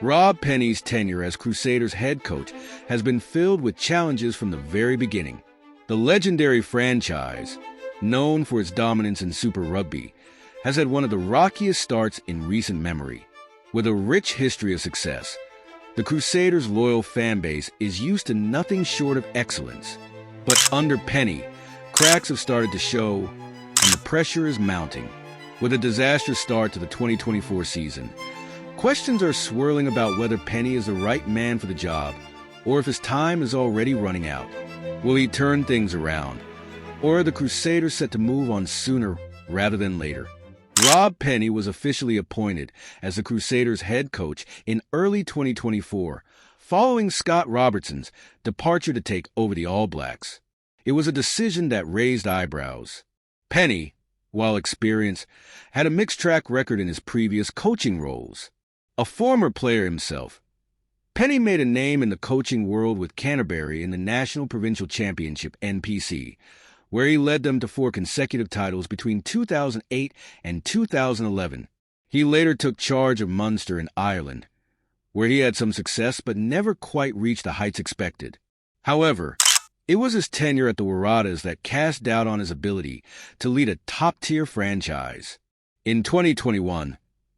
Rob Penney's tenure as Crusaders head coach has been filled with challenges from the very beginning. The legendary franchise, known for its dominance in Super Rugby, has had one of the rockiest starts in recent memory. With a rich history of success, the Crusaders' loyal fan base is used to nothing short of excellence. But under Penney, cracks have started to show, and the pressure is mounting. With a disastrous start to the 2024 season, questions are swirling about whether Penney is the right man for the job, or if his time is already running out. Will he turn things around, or are the Crusaders set to move on sooner rather than later? Rob Penney was officially appointed as the Crusaders head coach in early 2024, following Scott Robertson's departure to take over the All Blacks. It was a decision that raised eyebrows. Penney, while experienced, had a mixed track record in his previous coaching roles. A former player himself, Penney made a name in the coaching world with Canterbury in the National Provincial Championship (NPC), where he led them to 4 consecutive titles between 2008 and 2011. He later took charge of Munster in Ireland, where he had some success but never quite reached the heights expected. However, it was his tenure at the Waratahs that cast doubt on his ability to lead a top-tier franchise. In 2021,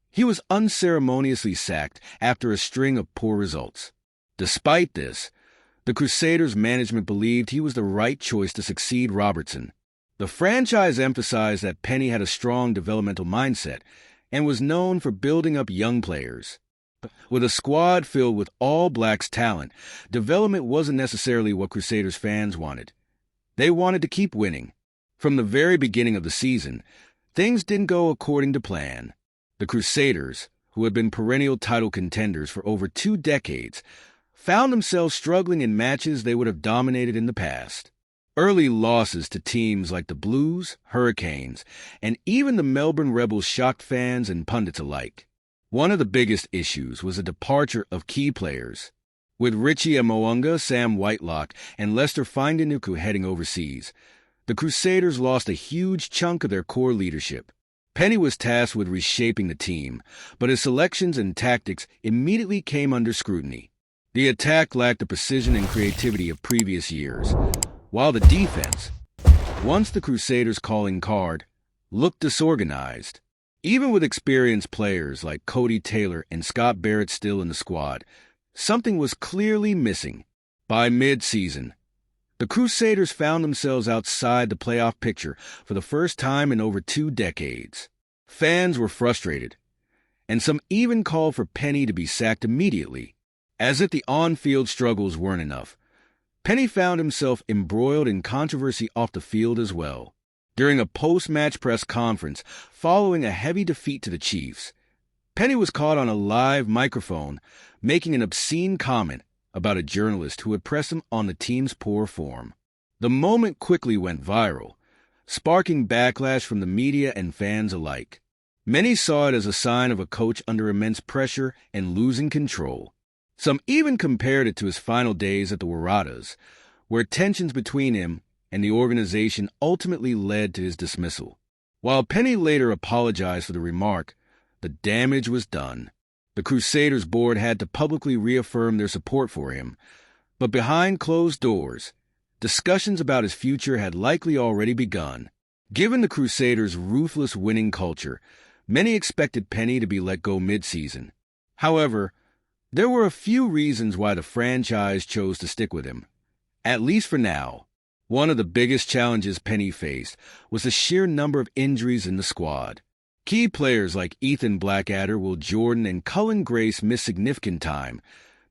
he was unceremoniously sacked after a string of poor results. Despite this, the Crusaders' management believed he was the right choice to succeed Robertson. The franchise emphasized that Penney had a strong developmental mindset and was known for building up young players. With a squad filled with All Blacks talent, development wasn't necessarily what Crusaders fans wanted. They wanted to keep winning. From the very beginning of the season, things didn't go according to plan. The Crusaders, who had been perennial title contenders for over 2 decades, found themselves struggling in matches they would have dominated in the past. Early losses to teams like the Blues, Hurricanes, and even the Melbourne Rebels shocked fans and pundits alike. One of the biggest issues was the departure of key players. With Richie Mo'unga, Sam Whitelock, and Lester Findanuku heading overseas, the Crusaders lost a huge chunk of their core leadership. Penney was tasked with reshaping the team, but his selections and tactics immediately came under scrutiny. The attack lacked the precision and creativity of previous years, while the defense, once the Crusaders' calling card, looked disorganized. Even with experienced players like Cody Taylor and Scott Barrett still in the squad, something was clearly missing. By mid-season, the Crusaders found themselves outside the playoff picture for the first time in over 2 decades. Fans were frustrated, and some even called for Penney to be sacked immediately. As if the on-field struggles weren't enough, Penney found himself embroiled in controversy off the field as well. During a post-match press conference following a heavy defeat to the Chiefs, Penney was caught on a live microphone making an obscene comment about a journalist who had pressed him on the team's poor form. The moment quickly went viral, sparking backlash from the media and fans alike. Many saw it as a sign of a coach under immense pressure and losing control. Some even compared it to his final days at the Waratahs, where tensions between him and the organization ultimately led to his dismissal. While Penney later apologized for the remark, the damage was done. The Crusaders board had to publicly reaffirm their support for him, but behind closed doors, discussions about his future had likely already begun. Given the Crusaders' ruthless winning culture, many expected Penney to be let go mid-season. However, there were a few reasons why the franchise chose to stick with him, at least for now. One of the biggest challenges Penney faced was the sheer number of injuries in the squad. Key players like Ethan Blackadder, Will Jordan, and Cullen Grace missed significant time,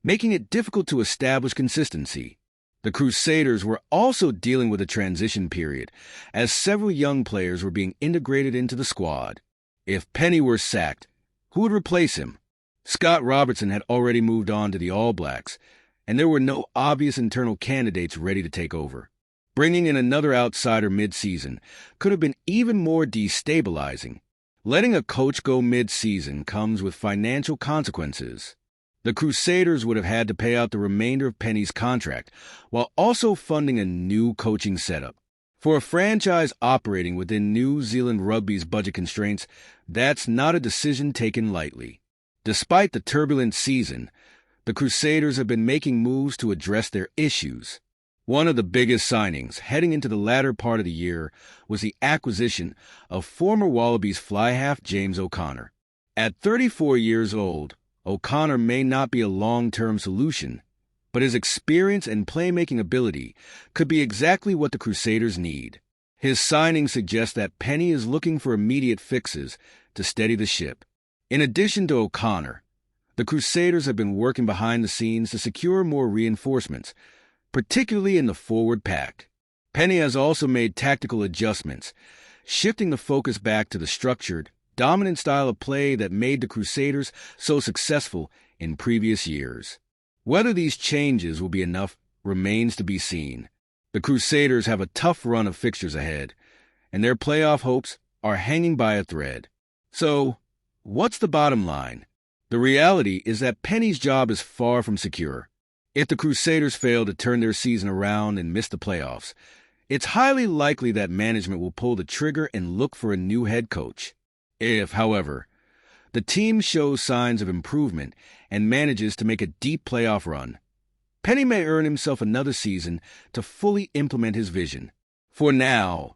making it difficult to establish consistency. The Crusaders were also dealing with a transition period, as several young players were being integrated into the squad. If Penney were sacked, who would replace him? Scott Robertson had already moved on to the All Blacks, and there were no obvious internal candidates ready to take over. Bringing in another outsider mid-season could have been even more destabilizing. Letting a coach go mid-season comes with financial consequences. The Crusaders would have had to pay out the remainder of Penney's contract, while also funding a new coaching setup. For a franchise operating within New Zealand Rugby's budget constraints, that's not a decision taken lightly. Despite the turbulent season, the Crusaders have been making moves to address their issues. One of the biggest signings heading into the latter part of the year was the acquisition of former Wallabies fly half James O'Connor. At 34 years old, O'Connor may not be a long-term solution, but his experience and playmaking ability could be exactly what the Crusaders need. His signing suggests that Penney is looking for immediate fixes to steady the ship. In addition to O'Connor, the Crusaders have been working behind the scenes to secure more reinforcements, particularly in the forward pack. Penney has also made tactical adjustments, shifting the focus back to the structured, dominant style of play that made the Crusaders so successful in previous years. Whether these changes will be enough remains to be seen. The Crusaders have a tough run of fixtures ahead, and their playoff hopes are hanging by a thread. So, what's the bottom line? The reality is that Penney's job is far from secure. If the Crusaders fail to turn their season around and miss the playoffs, it's highly likely that management will pull the trigger and look for a new head coach. If, however, the team shows signs of improvement and manages to make a deep playoff run, Penney may earn himself another season to fully implement his vision. For now,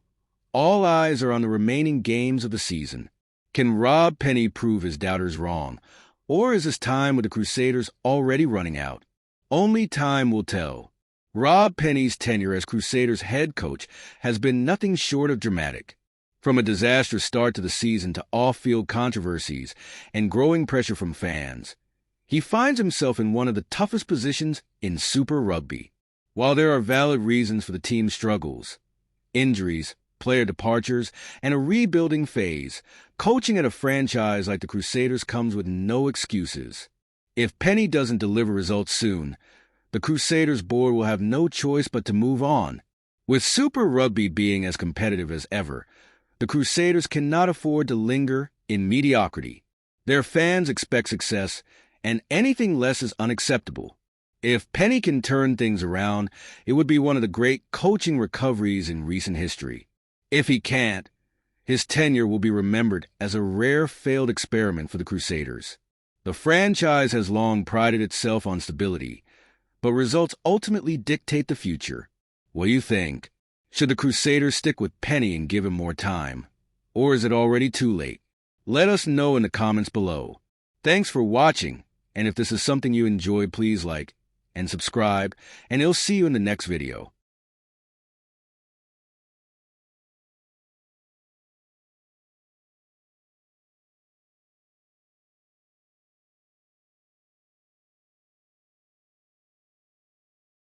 all eyes are on the remaining games of the season. Can Rob Penney prove his doubters wrong, or is his time with the Crusaders already running out? Only time will tell. Rob Penney's tenure as Crusaders head coach has been nothing short of dramatic. From a disastrous start to the season to off-field controversies and growing pressure from fans, he finds himself in one of the toughest positions in Super Rugby. While there are valid reasons for the team's struggles, injuries, player departures, and a rebuilding phase, coaching at a franchise like the Crusaders comes with no excuses. If Penney doesn't deliver results soon, the Crusaders board will have no choice but to move on. With Super Rugby being as competitive as ever, the Crusaders cannot afford to linger in mediocrity. Their fans expect success, and anything less is unacceptable. If Penney can turn things around, it would be one of the great coaching recoveries in recent history. If he can't, his tenure will be remembered as a rare failed experiment for the Crusaders. The franchise has long prided itself on stability, but results ultimately dictate the future. What do you think? Should the Crusaders stick with Penney and give him more time? Or is it already too late? Let us know in the comments below. Thanks for watching, and if this is something you enjoyed, please like and subscribe, and I'll see you in the next video.